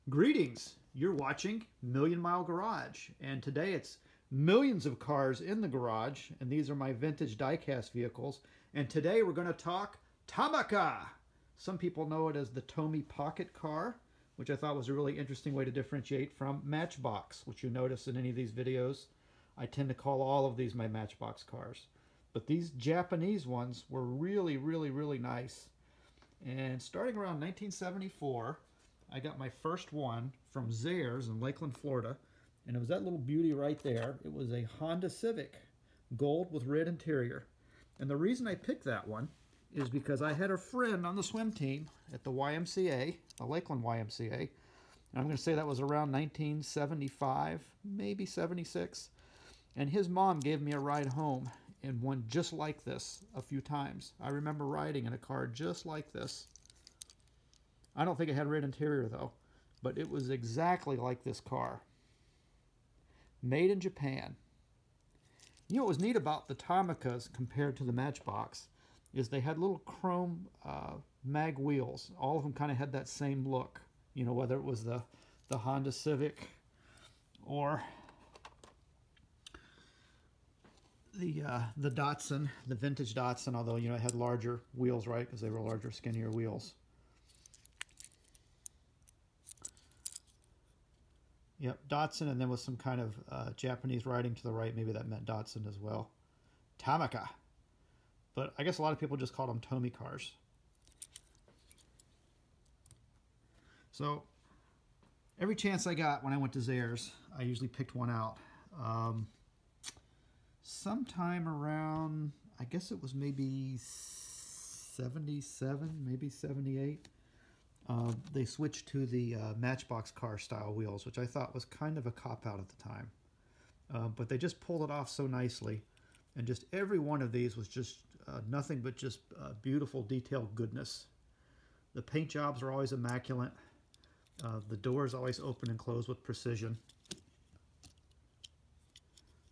Greetings! You're watching Million Mile Garage, and today it's millions of cars in the garage, and these are my vintage diecast vehicles. And today we're going to talk Tomica. Some people know it as the Tomy pocket car, which I thought was a really interesting way to differentiate from Matchbox, which you notice in any of these videos. I tend to call all of these my Matchbox cars. But these Japanese ones were really nice. And starting around 1974, I got my first one from Zayre's in Lakeland, Florida, and it was that little beauty right there. It was a Honda Civic, gold with red interior. And the reason I picked that one is because I had a friend on the swim team at the YMCA, the Lakeland YMCA, and I'm going to say that was around 1975, maybe 76, and his mom gave me a ride home in one just like this a few times. I remember riding in a car just like this. I don't think it had red interior though, but it was exactly like this car. Made in Japan. You know what was neat about the Tomicas compared to the Matchbox is they had little chrome mag wheels. All of them kind of had that same look. You know, whether it was the Honda Civic or the Datsun, the vintage Datsun, although, you know, it had larger wheels, right, because they were larger, skinnier wheels. Yep, Datsun, and then with some kind of Japanese writing to the right. Maybe that meant Datsun as well. Tomica. But I guess a lot of people just called them Tomy cars. So every chance I got when I went to Zayre's, I usually picked one out. Sometime around, I guess it was maybe 77, maybe 78. They switched to the Matchbox car style wheels, which I thought was kind of a cop-out at the time. But they just pulled it off so nicely. And just every one of these was just nothing but just beautiful detailed goodness. The paint jobs are always immaculate. The doors always open and close with precision.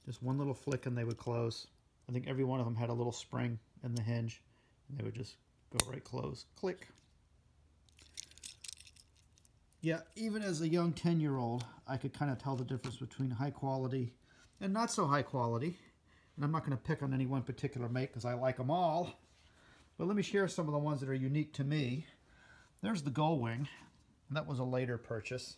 Just one little flick and they would close. I think every one of them had a little spring in the hinge, and they would just go right close. Click. Yeah, even as a young 10-year-old, I could kind of tell the difference between high quality and not so high quality. And I'm not going to pick on any one particular make because I like them all. But let me share some of the ones that are unique to me. There's the Gull Wing. And that was a later purchase.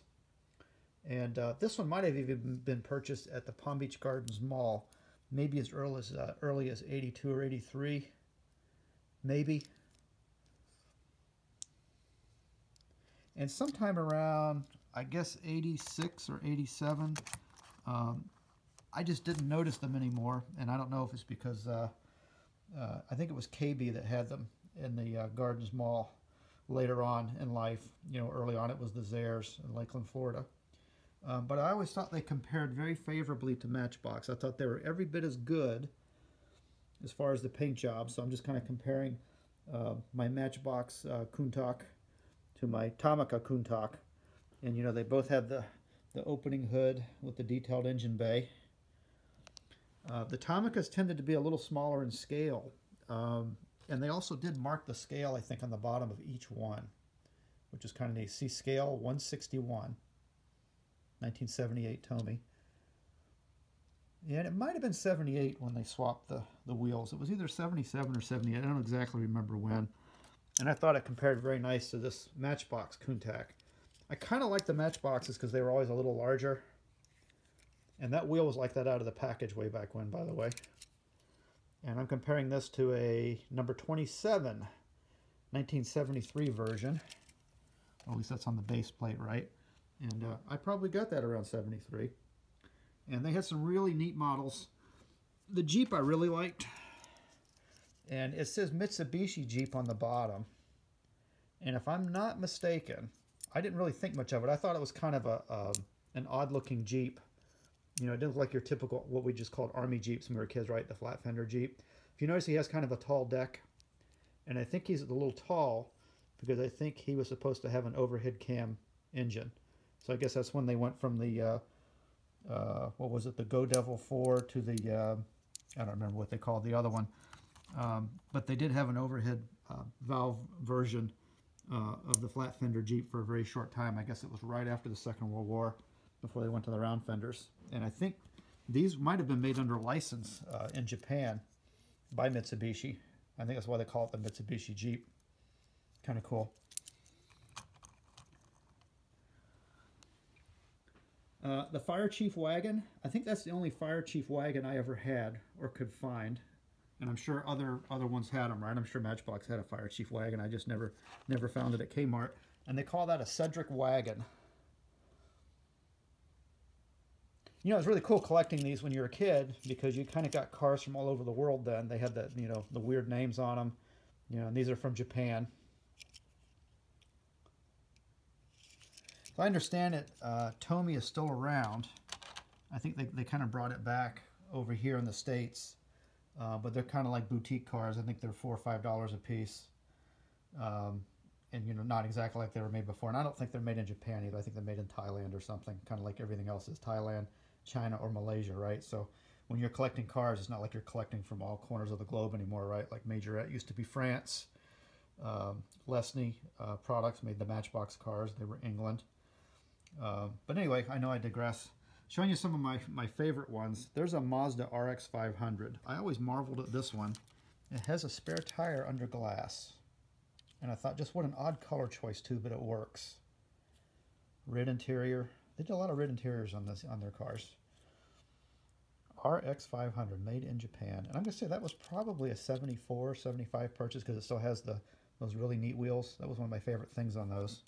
And this one might have even been purchased at the Palm Beach Gardens Mall, maybe as early as 82 or 83, maybe. And sometime around, I guess, 86 or 87, I just didn't notice them anymore. And I don't know if it's because I think it was KB that had them in the Gardens Mall later on in life. You know, early on it was the Zayre's in Lakeland, Florida. But I always thought they compared very favorably to Matchbox. I thought they were every bit as good as far as the paint job. So I'm just kind of comparing my Matchbox Countach to my Tomica Countach. And, you know, they both have the opening hood with the detailed engine bay. The Tomicas tended to be a little smaller in scale. And they also did mark the scale, I think, on the bottom of each one, which is kind of neat. See, scale 161. 1978 Tomy. And it might have been 78 when they swapped the wheels. It was either 77 or 78. I don't exactly remember when. And I thought it compared very nice to this Matchbox Countach. I kind of like the Matchboxes because they were always a little larger. And that wheel was like that out of the package way back when, by the way. And I'm comparing this to a number 27, 1973 version. Or at least that's on the base plate, right? And I probably got that around 73. And they had some really neat models. The Jeep I really liked. And it says Mitsubishi Jeep on the bottom. And if I'm not mistaken, I didn't really think much of it. I thought it was kind of an odd-looking Jeep. You know, it didn't look like your typical, what we just called Army Jeeps when we were kids, right? The flat fender Jeep. If you notice, he has kind of a tall deck. And I think he's a little tall because I think he was supposed to have an overhead cam engine. So I guess that's when they went from the, what was it, the Go Devil 4 to the, I don't remember what they called the other one. But they did have an overhead valve version of the flat fender Jeep for a very short time. I guess it was right after the Second World War, before they went to the round fenders. And I think these might have been made under license in Japan by Mitsubishi. I think that's why they call it the Mitsubishi Jeep. Kind of cool. The Fire Chief wagon, I think that's the only Fire Chief wagon I ever had or could find. And I'm sure other ones had them, right? I'm sure Matchbox had a Fire Chief wagon. I just never found it at Kmart. And they call that a Cedric wagon. You know, it's really cool collecting these when you're a kid, because you kind of got cars from all over the world then. They had the, you know, the weird names on them. You know, and these are from Japan. If I understand it, Tomy is still around. I think they kind of brought it back over here in the States. But they're kind of like boutique cars. I think they're $4 or $5 a piece. And, you know, not exactly like they were made before. And I don't think they're made in Japan either. I think they're made in Thailand or something, kind of like everything else is Thailand, China, or Malaysia, right? So when you're collecting cars, it's not like you're collecting from all corners of the globe anymore, right? Like Majorette used to be France. Lesney products made the Matchbox cars. They were England. But anyway, I know I digress. Showing you some of my favorite ones. There's a Mazda RX 500. I always marveled at this one. It has a spare tire under glass. And I thought, just what an odd color choice too, but it works. Red interior. They did a lot of red interiors on their cars. RX 500, made in Japan. And I'm going to say that was probably a 74, 75 purchase, because it still has those really neat wheels. That was one of my favorite things on those.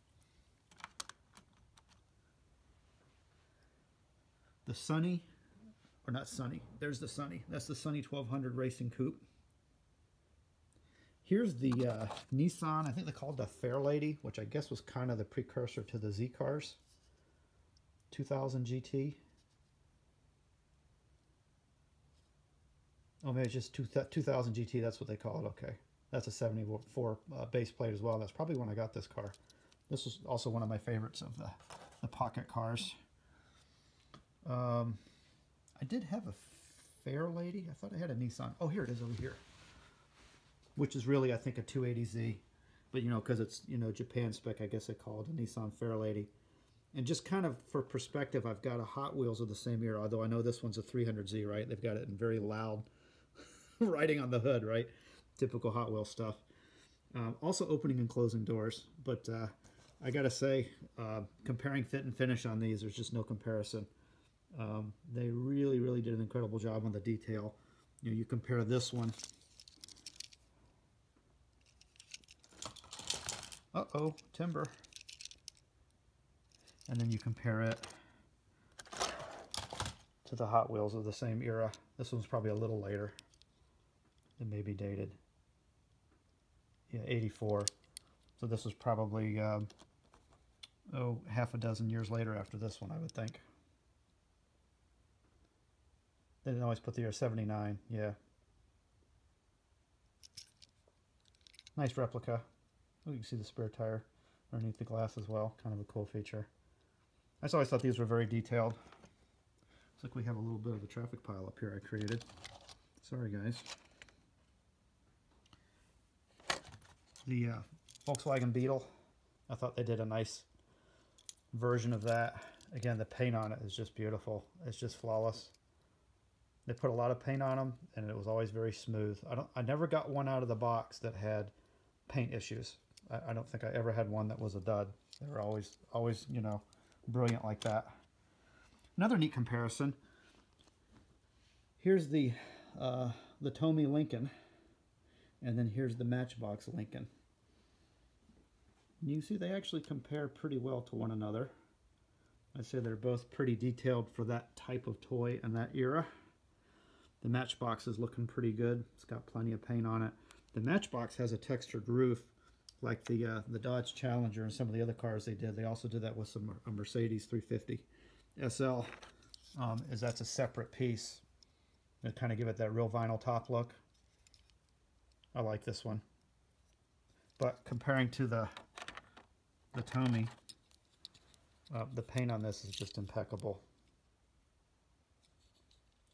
The Sunny, or not Sunny, there's the Sunny. That's the Sunny 1200 Racing Coupe. Here's the Nissan, I think they called it the Fairlady, which I guess was kind of the precursor to the Z cars. 2000 GT. Oh, maybe it's just 2000 GT, that's what they call it, okay. That's a 74 base plate as well. That's probably when I got this car. This was also one of my favorites of the pocket cars. I did have a Fairlady. I thought I had a Nissan. Oh, here it is over here. Which is really, I think, a 280Z. But, you know, because it's, you know, Japan spec, I guess they call it a Nissan Fairlady. And just kind of for perspective, I've got a Hot Wheels of the same year, although I know this one's a 300Z, right? They've got it in very loud writing on the hood, right? Typical Hot Wheels stuff. Also opening and closing doors. But I got to say, comparing fit and finish on these, there's just no comparison. They really, really did an incredible job on the detail. You know, you compare this one. Uh-oh, timber. And then you compare it to the Hot Wheels of the same era. This one's probably a little later. It may be dated. Yeah, 84. So this was probably, half a dozen years later after this one, I would think. They didn't always put the year 79, yeah. Nice replica. Oh, you can see the spare tire underneath the glass as well. Kind of a cool feature. I just always thought these were very detailed. Looks like we have a little bit of a traffic pile up here I created. Sorry, guys. The Volkswagen Beetle. I thought they did a nice version of that. Again, the paint on it is just beautiful. It's just flawless. They put a lot of paint on them, and it was always very smooth. I never got one out of the box that had paint issues. I don't think I ever had one that was a dud. They were always, you know, brilliant like that. Another neat comparison. Here's the Tomy Lincoln, and then here's the Matchbox Lincoln. You see they actually compare pretty well to one another. I'd say they're both pretty detailed for that type of toy and that era. The Matchbox is looking pretty good. It's got plenty of paint on it. The Matchbox has a textured roof like the Dodge Challenger and some of the other cars they did. They also did that with a Mercedes 350 SL. That's a separate piece. They kind of give it that real vinyl top look. I like this one. But comparing to the Tomy, the paint on this is just impeccable.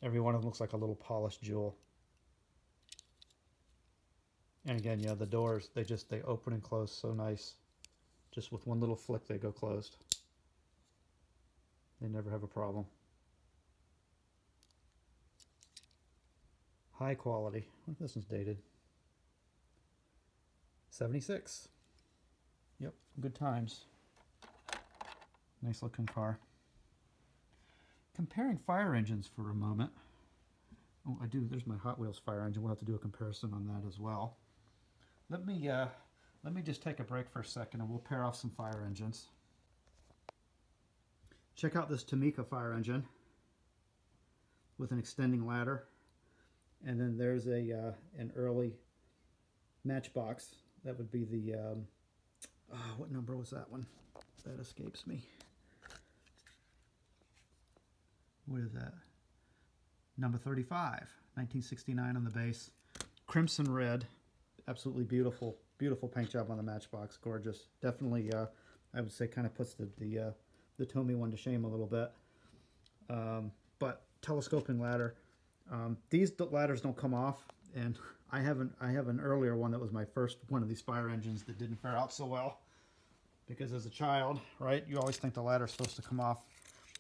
Every one of them looks like a little polished jewel. And again, you know, the doors, they open and close so nice. Just with one little flick, they go closed. They never have a problem. High quality. I wonder if this one's dated. 76. Yep, good times. Nice looking car. Comparing fire engines for a moment. Oh, I do. There's my Hot Wheels fire engine. We'll have to do a comparison on that as well. Let me just take a break for a second and we'll pair off some fire engines. Check out this Tomica fire engine with an extending ladder. And then there's an early Matchbox. That would be the, what number was that one? That escapes me. What is that? Number 35, 1969 on the base. Crimson red. Absolutely beautiful, beautiful paint job on the Matchbox. Gorgeous. Definitely, I would say, kind of puts the Tomy one to shame a little bit. But telescoping ladder. These ladders don't come off, and I have an earlier one that was my first one of these fire engines that didn't fare out so well. Because as a child, right, you always think the ladder's supposed to come off.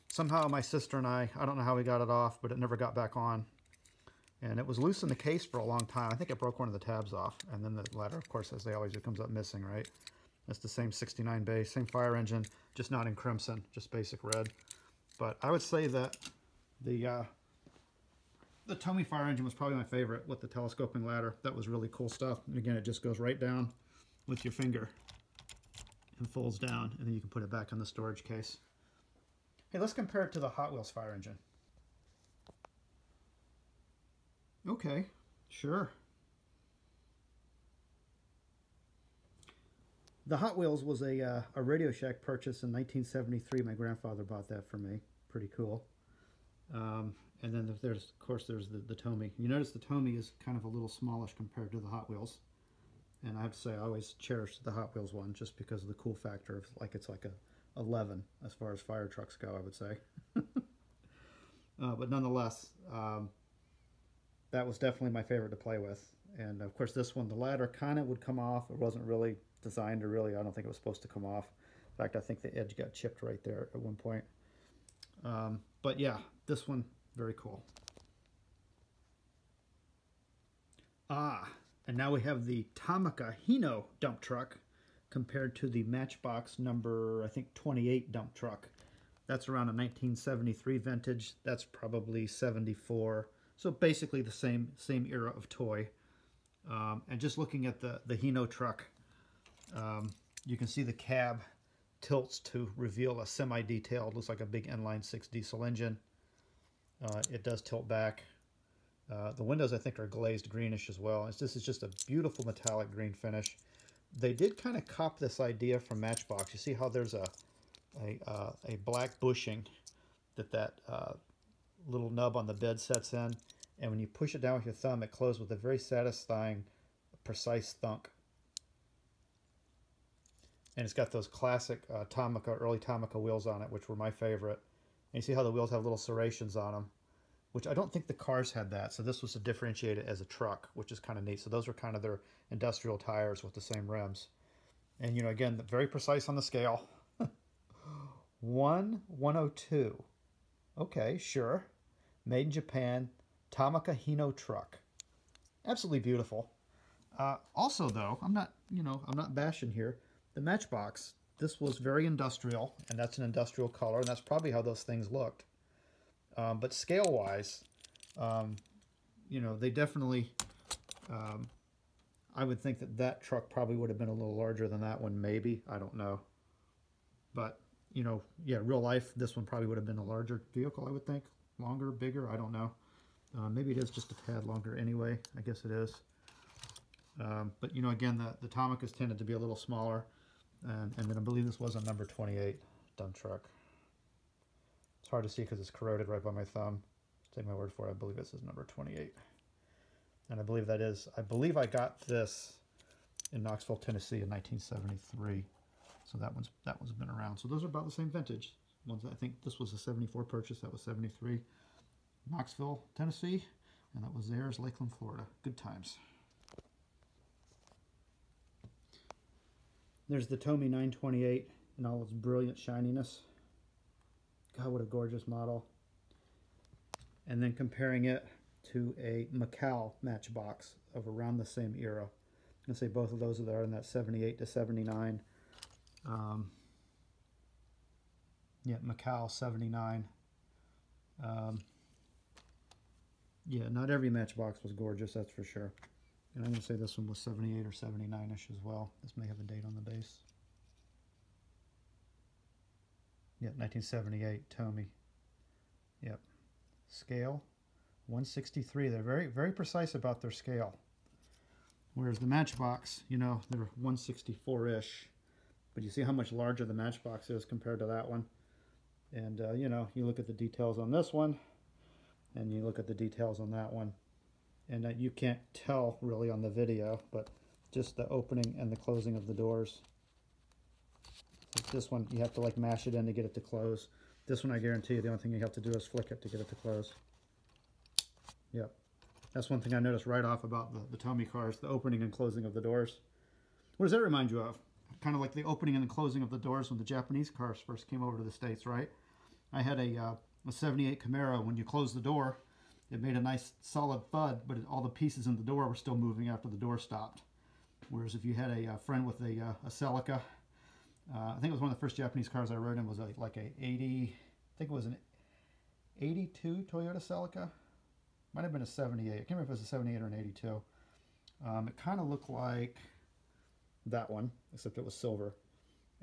Somehow my sister and I don't know how we got it off, but it never got back on. And it was loose in the case for a long time. I think it broke one of the tabs off. And then the ladder, of course, as they always do, comes up missing, right? It's the same 69 base, same fire engine, just not in crimson, just basic red. But I would say that the Tomy fire engine was probably my favorite with the telescoping ladder. That was really cool stuff. And again, it just goes right down with your finger and folds down, and then you can put it back in the storage case. Hey, let's compare it to the Hot Wheels fire engine. Okay, sure. The Hot Wheels was a Radio Shack purchase in 1973. My grandfather bought that for me. Pretty cool. And then there's, of course, there's the Tomy. You notice the Tomy is kind of a little smallish compared to the Hot Wheels. And I have to say, I always cherished the Hot Wheels one just because of the cool factor of, like, it's like a 11 as far as fire trucks go, I would say. But nonetheless, that was definitely my favorite to play with. And of course, this one, the ladder kind of would come off. It wasn't really designed to really, I don't think it was supposed to come off. In fact, I think the edge got chipped right there at one point. But yeah, this one, very cool. And now we have the Tomica Hino dump truck compared to the Matchbox number, I think, 28 dump truck. That's around a 1973 vintage. That's probably 74. So basically the same era of toy. And just looking at the Hino truck, you can see the cab tilts to reveal a semi-detailed, looks like a big inline 6 diesel engine. It does tilt back. The windows, I think, are glazed greenish as well. This is just a beautiful metallic green finish. They did kind of cop this idea from Matchbox. You see how there's a black bushing that little nub on the bed sets in, and when you push it down with your thumb, it closes with a very satisfying, precise thunk. And it's got those classic Tomica, early Tomica wheels on it, which were my favorite. And you see how the wheels have little serrations on them, which I don't think the cars had that. So this was to differentiate it as a truck, which is kind of neat. So those were kind of their industrial tires with the same rims. And, you know, again, very precise on the scale. 1/102. Okay, sure. Made in Japan. Tomica Hino truck. Absolutely beautiful. Also, though, I'm not bashing here. The Matchbox, this was very industrial, and that's an industrial color, and that's probably how those things looked. But scale-wise, they definitely, I would think that truck probably would have been a little larger than that one, maybe. I don't know. But, yeah, real life, this one probably would have been a larger vehicle, I would think. Longer, bigger, I don't know. Maybe it is just a tad longer anyway. I guess it is. But, again, the Tomicas tended to be a little smaller. And then I believe this was a number 28 dump truck. It's hard to see because it's corroded right by my thumb. Take my word for it. I believe this is number 28. And I believe I believe I got this in Knoxville, Tennessee in 1973. So that one's been around. So those are about the same vintage. I think this was a 74 purchase. That was 73. Knoxville, Tennessee. And that was theirs, Lakeland, Florida. Good times. There's the Tomy 928 in all its brilliant shininess. God, what a gorgeous model. And then comparing it to a Macau matchbox of around the same era. I'm going to say both of those are in that 78 to 79. Yeah, Macau 79. Yeah, not every matchbox was gorgeous, that's for sure. And I'm going to say this one was 78 or 79-ish as well. This may have a date on the base. Yeah, 1978, Tomy. Yep. Scale, 163. They're very, very precise about their scale. Whereas the matchbox, you know, they're 164-ish. But you see how much larger the matchbox is compared to that one. And, you know, you look at the details on this one, and you look at the details on that one. And you can't tell really on the video, but just the opening and the closing of the doors. Like this one, you have to like mash it in to get it to close. This one, I guarantee you, the only thing you have to do is flick it to get it to close. Yep. That's one thing I noticed right off about the Tomy cars, the opening and closing of the doors. What does that remind you of? Kind of like the opening and the closing of the doors when the Japanese cars first came over to the States, right? I had a 78 Camaro. When you close the door, it made a nice solid thud, but all the pieces in the door were still moving after the door stopped. Whereas if you had a friend with a Celica, I think it was one of the first Japanese cars I rode in was like a 80, I think it was an 82 Toyota Celica. Might have been a 78. I can't remember if it was a 78 or an 82. It kind of looked like that one, except it was silver.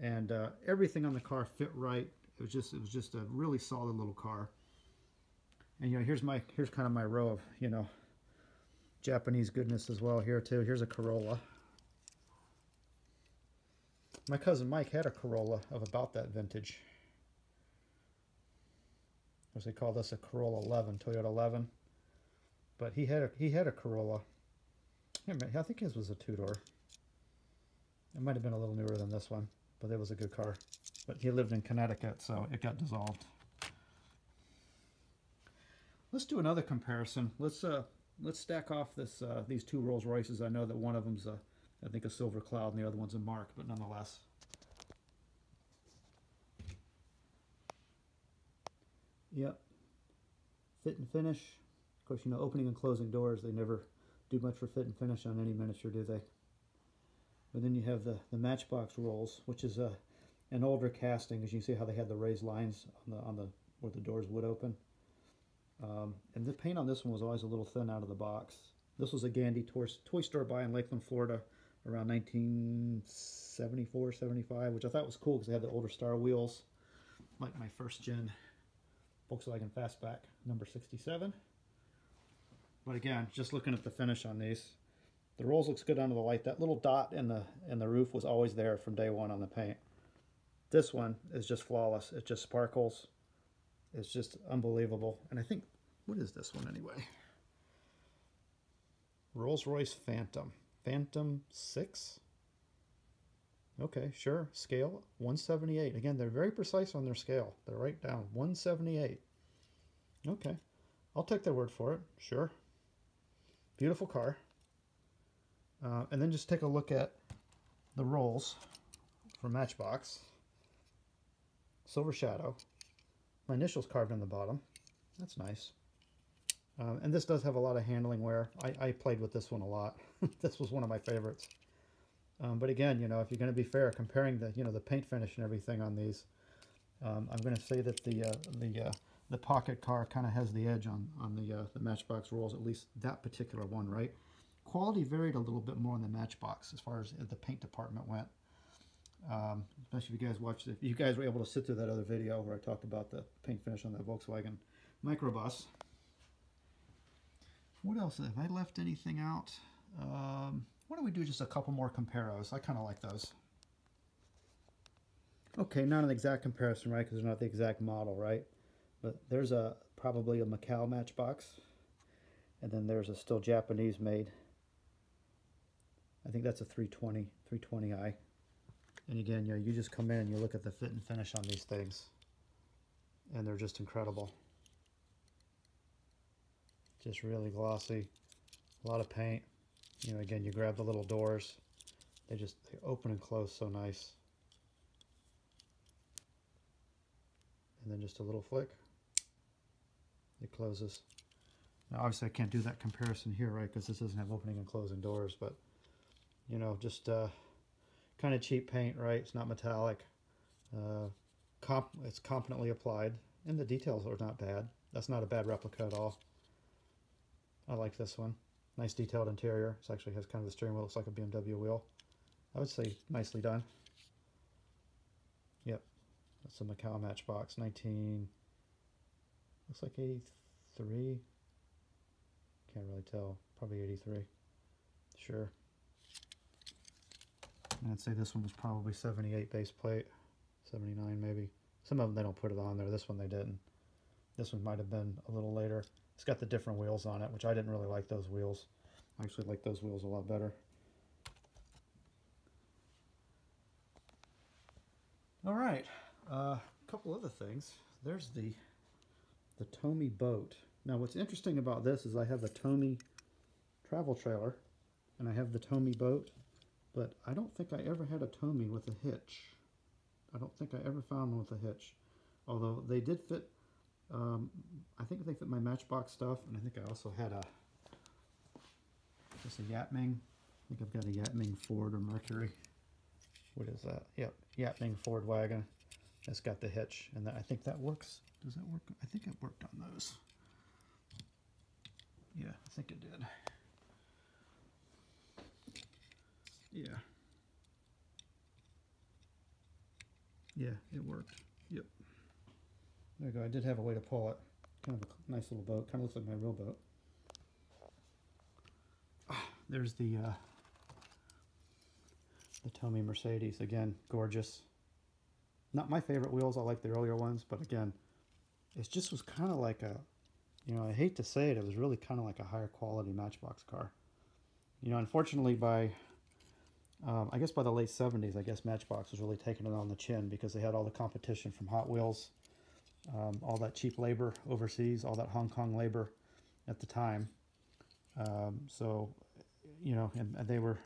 And everything on the car fit right. It was just a really solid little car. And you know, here's kind of my row of, you know, Japanese goodness as well here too. Here's a Corolla. My cousin Mike had a Corolla of about that vintage. As they call this a Corolla 11, Toyota 11. But he had a Corolla. I think his was a two-door. It might have been a little newer than this one, but it was a good car. But he lived in Connecticut, so it got dissolved. Let's do another comparison. Let's stack off these two Rolls Royces. I know that one of them's I think a Silver Cloud, and the other one's a Mark, but nonetheless. Yep. Fit and finish. Of course, you know, opening and closing doors, they never do much for fit and finish on any miniature, do they? But then you have the Matchbox Rolls, which is an older casting, as you see how they had the raised lines on the where the doors would open. And the paint on this one was always a little thin out of the box. This was a Gandy toy store buy in Lakeland, Florida, around 1974, 75, which I thought was cool because they had the older star wheels, like my first gen Volkswagen Fastback number 67. But again, just looking at the finish on these, the rolls looks good under the light. That little dot in the roof was always there from day one on the paint. This one is just flawless. It just sparkles. It's just unbelievable. And I think, what is this one anyway? Rolls-Royce Phantom. Phantom 6? Okay, sure. Scale 178. Again, they're very precise on their scale. They're right down. 178. Okay. I'll take their word for it. Sure. Beautiful car. And then just take a look at the rolls from Matchbox. Silver Shadow. My initials carved on the bottom. That's nice. And this does have a lot of handling wear. I played with this one a lot. This was one of my favorites. But again, you know, if you're going to be fair, comparing the the paint finish and everything on these, I'm going to say that the pocket car kind of has the edge on the Matchbox rolls, at least that particular one, right? Quality varied a little bit more in the Matchbox as far as the paint department went. Especially if you guys watched it. If you guys were able to sit through that other video where I talked about the paint finish on the Volkswagen Microbus. What else? Have I left anything out? Why don't we do just a couple more comparos? I kind of like those. Okay, not an exact comparison, right? Because they're not the exact model, right? But there's probably a Macau Matchbox. And then there's a still Japanese made. I think that's a 320i. And again, you just come in and you look at the fit and finish on these things. And they're just incredible. Just really glossy. A lot of paint. You know, again, you grab the little doors. They open and close so nice. And then just a little flick, it closes. Now obviously I can't do that comparison here, right, because this doesn't have opening and closing doors, but you know, just kind of cheap paint, right? It's not metallic. It's competently applied, and the details are not bad. That's not a bad replica at all. I like this one. Nice detailed interior. It actually has kind of the steering wheel, looks like a BMW wheel. I would say nicely done. Yep, that's a Macau Matchbox, 19, looks like 83. Can't really tell, probably 83, sure. And I'd say this one was probably 78 base plate, 79 maybe. Some of them they don't put it on there, this one they didn't. This one might have been a little later. It's got the different wheels on it, which I didn't really like those wheels. I actually like those wheels a lot better. All right, a couple other things. There's the Tomy boat. Now what's interesting about this is I have the Tomy travel trailer and I have the Tomy boat, but I don't think I ever had a Tomy with a hitch. I don't think I ever found one with a hitch. Although they did fit, I think they fit my Matchbox stuff, and I think I also had just a Yatming. I think I've got a Yatming Ford or Mercury. What is that? Yep, Yatming Ford wagon. That's got the hitch, and I think that works. Does that work? I think it worked on those. Yeah, I think it did. Yeah. Yeah, it worked. Yep. There you go. I did have a way to pull it. Kind of a nice little boat. Kind of looks like my real boat. There's the Tomy Mercedes. Again, gorgeous. Not my favorite wheels. I like the earlier ones, but again, it just was kind of like a, you know, I hate to say it, it was really kind of like a higher quality Matchbox car. You know, unfortunately by, I guess by the late 70s, I guess Matchbox was really taking it on the chin because they had all the competition from Hot Wheels, all that cheap labor overseas, all that Hong Kong labor at the time. So, you know, and they were,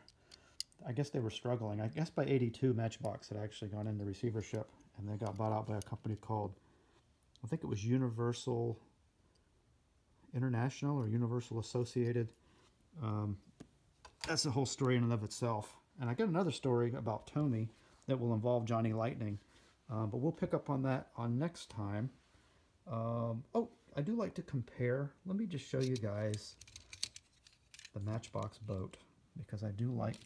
I guess they were struggling. I guess by 82, Matchbox had actually gone into receivership, and they got bought out by a company called, I think it was Universal International or Universal Associated. That's a whole story in and of itself. And I got another story about Tomy that will involve Johnny Lightning, but we'll pick up on that on next time. Oh, I do like to compare. Let me just show you guys the Matchbox boat, because I do like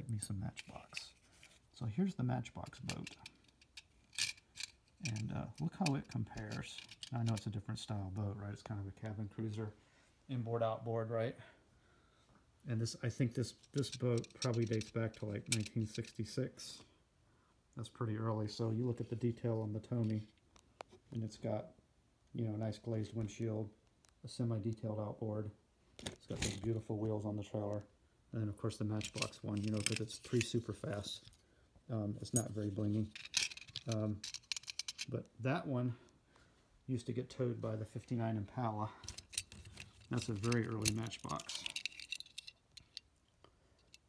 me some Matchbox. So here's the Matchbox boat, and look how it compares. I know it's a different style boat, right? It's kind of a cabin cruiser, inboard outboard, right? And this, I think this boat probably dates back to like 1966. That's pretty early. So you look at the detail on the Tomy, and it's got, you know, a nice glazed windshield, a semi-detailed outboard. It's got those beautiful wheels on the trailer. And then of course the Matchbox one, you know, because it's super fast. It's not very blingy. But that one used to get towed by the 59 Impala. That's a very early Matchbox.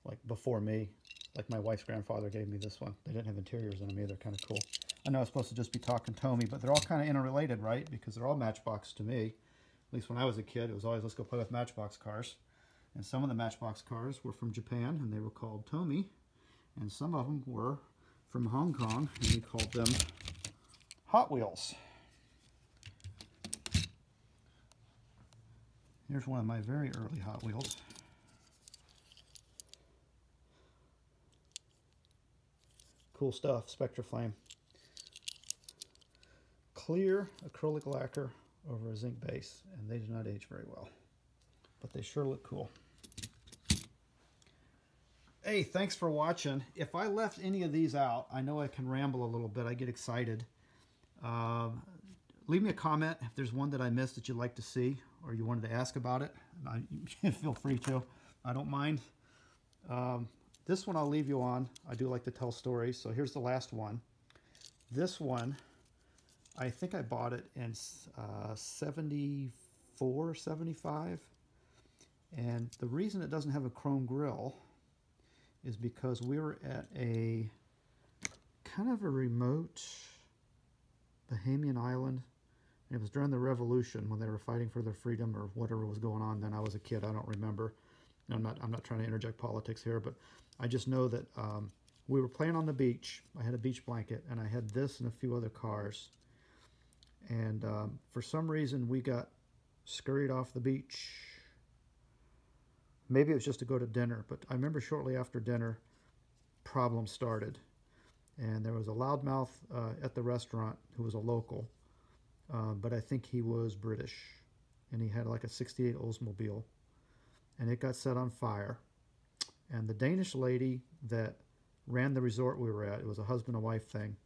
Like before me, like my wife's grandfather gave me this one. They didn't have interiors in them either, kind of cool. I know I was supposed to just be talking Tomy, but they're all kind of interrelated, right? Because they're all Matchbox to me. At least when I was a kid, it was always, let's go play with Matchbox cars. And some of the Matchbox cars were from Japan, and they were called Tomy. And some of them were from Hong Kong, and we called them Hot Wheels. Here's one of my very early Hot Wheels. Cool stuff, Spectraflame. Clear acrylic lacquer over a zinc base, and they do not age very well, but they sure look cool. Hey, thanks for watching. If I left any of these out, I know I can ramble a little bit. I get excited. Leave me a comment if there's one that I missed that you'd like to see or you wanted to ask about it. Feel free to. I don't mind. This one I'll leave you on. I do like to tell stories, so here's the last one. This one, I think I bought it in 74, 75. And the reason it doesn't have a chrome grille is because we were at a kind of a remote Bahamian island. And it was during the Revolution when they were fighting for their freedom or whatever was going on then. I was a kid. I don't remember. I'm not trying to interject politics here, but I just know that we were playing on the beach. I had a beach blanket, and I had this and a few other cars. And for some reason, we got scurried off the beach. Maybe it was just to go to dinner, but I remember shortly after dinner, problems started. And there was a loudmouth at the restaurant who was a local, but I think he was British. And he had like a 68 Oldsmobile. And it got set on fire. And the Danish lady that ran the resort we were at, it was a husband and wife thing,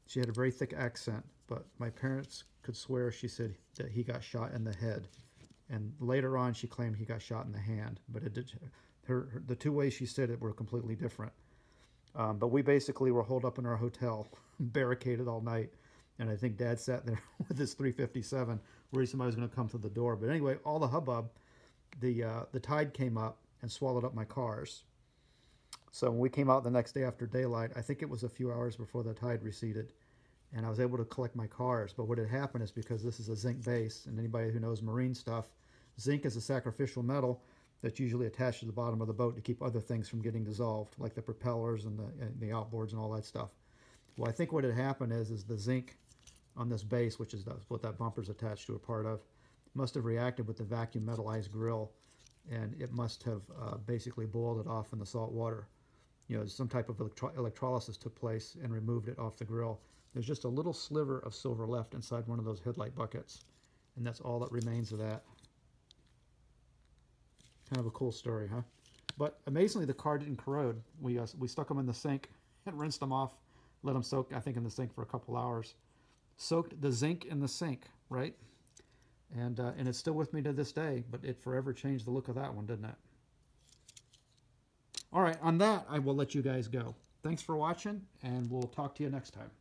she had a very thick accent, but my parents could swear she said that he got shot in the head. And later on she claimed he got shot in the hand, but it did, the two ways she said it were completely different. But we basically were holed up in our hotel, barricaded all night, and I think Dad sat there with his 357 worried somebody was going to come through the door. But anyway, all the hubbub, the tide came up and swallowed up my cars. So when we came out the next day after daylight, I think it was a few hours before the tide receded, and I was able to collect my cars. But what had happened is, because this is a zinc base, and anybody who knows marine stuff, zinc is a sacrificial metal that's usually attached to the bottom of the boat to keep other things from getting dissolved, like the propellers and the outboards and all that stuff. Well, I think what had happened is the zinc on this base, which is what that bumper's attached to a part of, must have reacted with the vacuum metallized grill, and it must have basically boiled it off in the salt water. You know, some type of electrolysis took place and removed it off the grill. There's just a little sliver of silver left inside one of those headlight buckets, and that's all that remains of that. Kind of a cool story, huh? But amazingly, the car didn't corrode. We stuck them in the sink and rinsed them off, let them soak, I think, in the sink for a couple hours. Soaked the zinc in the sink, right? And it's still with me to this day, but it forever changed the look of that one, didn't it? All right, on that, I will let you guys go. Thanks for watching, and we'll talk to you next time.